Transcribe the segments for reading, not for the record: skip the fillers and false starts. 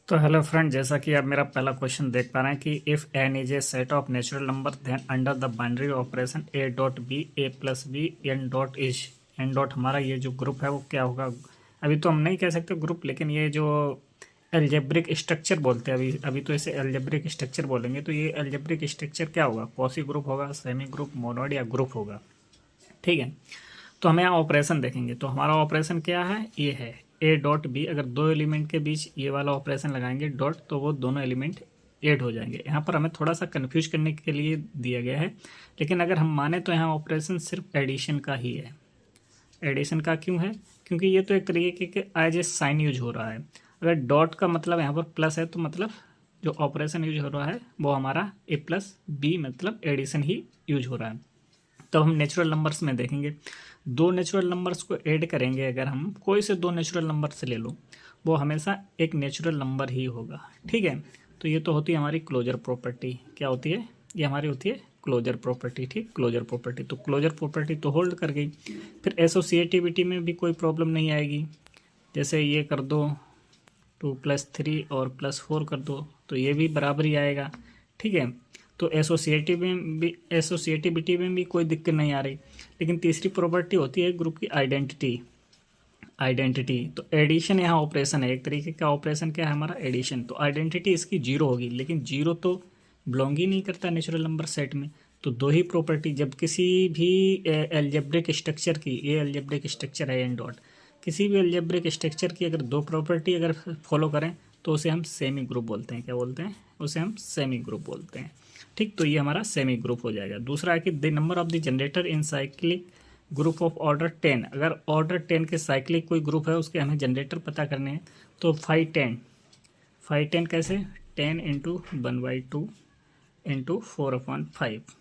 तो hello friend, जैसा कि आप मेरा पहला क्वेश्चन देख पा रहे हैं कि if N is a set of natural number then under the binary operation A dot B A plus B N dot is N dot हमारा ये जो ग्रुप है वो क्या होगा। अभी तो हम नहीं कह सकते ग्रुप, लेकिन ये जो एल्जेब्रिक स्ट्रक्चर बोलते हैं, अभी अभी तो इसे एल्जेब्रिक स्ट्रक्चर बोलेंगे। तो ये एल्जेब्रिक स्ट्रक्चर क्या होगा? पॉसी ग्रुप होगा, सेमी ग्रुप, मोनोड या ग्रुप होगा। ठीक है, तो हम यहाँ ऑपरेशन देखेंगे। तो हमारा ऑपरेशन क्या है? ये है ए डॉट बी। अगर दो एलिमेंट के बीच ये वाला ऑपरेशन लगाएंगे डॉट, तो वो दोनों एलिमेंट ऐड हो जाएंगे। यहाँ पर हमें थोड़ा सा कन्फ्यूज करने के लिए दिया गया है, लेकिन अगर हम माने तो यहाँ ऑपरेशन सिर्फ एडिशन का ही है। एडिशन का क्यों है? क्योंकि ये तो एक तरीके के एज ए साइन यूज हो रहा है। अगर डॉट का मतलब यहाँ पर प्लस है, तो मतलब जो ऑपरेशन यूज हो रहा है वो हमारा ए प्लस बी मतलब एडिशन ही यूज हो रहा है। तो हम नेचुरल नंबर्स में देखेंगे, दो नेचुरल नंबर्स को ऐड करेंगे। अगर हम कोई से दो नेचुरल नंबर से ले लो, वो हमेशा एक नेचुरल नंबर ही होगा। ठीक है, तो ये तो होती है हमारी क्लोजर प्रॉपर्टी। क्या होती है? ये हमारी होती है क्लोजर प्रॉपर्टी। ठीक, क्लोजर प्रॉपर्टी। तो क्लोजर प्रॉपर्टी तो होल्ड कर गई। फिर एसोसिएटिविटी में भी कोई प्रॉब्लम नहीं आएगी। जैसे ये कर दो 2+3 और +4 कर दो, तो ये भी बराबर ही आएगा। ठीक है, तो एसोसिएटिविटी में भी कोई दिक्कत नहीं आ रही। लेकिन तीसरी प्रॉपर्टी होती है ग्रुप की आइडेंटिटी। तो एडिशन यहाँ ऑपरेशन है, एक तरीके का ऑपरेशन क्या है हमारा? एडिशन। तो आइडेंटिटी इसकी जीरो होगी, लेकिन जीरो तो बिलोंग ही नहीं करता नेचुरल नंबर सेट में। तो दो ही प्रॉपर्टी, जब किसी भी एल्जेब्रिक स्ट्रक्चर की, ये एल्जेब्रिक स्ट्रक्चर है एन डॉट, किसी भी एल्जेब्रिक स्ट्रक्चर की अगर दो प्रॉपर्टी अगर फॉलो करें तो उसे हम सेमी ग्रुप बोलते हैं। क्या बोलते हैं? उसे हम सेमी ग्रुप बोलते हैं। ठीक, तो ये हमारा सेमी ग्रुप हो जाएगा। दूसरा है कि the number of the generator in cyclic group of order 10। अगर ऑर्डर 10 के साइक्लिक कोई ग्रुप है, उसके हमें जनरेटर पता करने हैं। तो 510 कैसे? 10 इंटू 1/2 इंटू 4/5।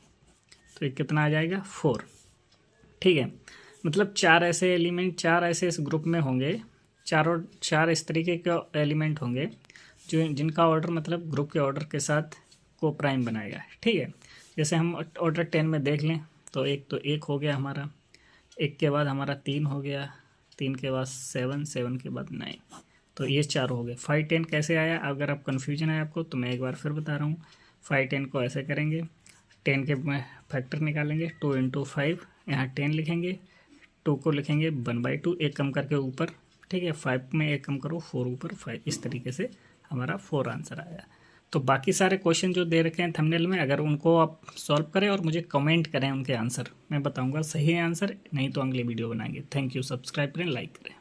तो ये कितना आ जाएगा? 4। ठीक है, मतलब चार ऐसे एलिमेंट, चार ऐसे इस ग्रुप में होंगे, चार इस तरीके के एलिमेंट होंगे जो जिनका ऑर्डर मतलब ग्रुप के ऑर्डर के साथ को प्राइम बनाएगा। ठीक है, जैसे हम ऑर्डर 10 में देख लें तो एक हो गया हमारा, एक के बाद हमारा 3 हो गया, 3 के बाद 7, 7 के बाद 9। तो ये चार हो गए। 510 कैसे आया? अगर आप कन्फ्यूजन है आपको तो मैं एक बार फिर बता रहा हूँ। 510 को ऐसे करेंगे, 10 के फैक्टर निकालेंगे, 2 इंटू 5, यहाँ 10 लिखेंगे, 2 को लिखेंगे 1/2, एक कम करके ऊपर। ठीक है, 5 में एक कम करो, 4 ऊपर 5। इस तरीके से हमारा 4 आंसर आया। तो बाकी सारे क्वेश्चन जो दे रखे हैं थंबनेल में, अगर उनको आप सॉल्व करें और मुझे कमेंट करें उनके आंसर, मैं बताऊंगा सही है आंसर, नहीं तो अगली वीडियो बनाएंगे। Thank you. सब्सक्राइब करें, लाइक करें।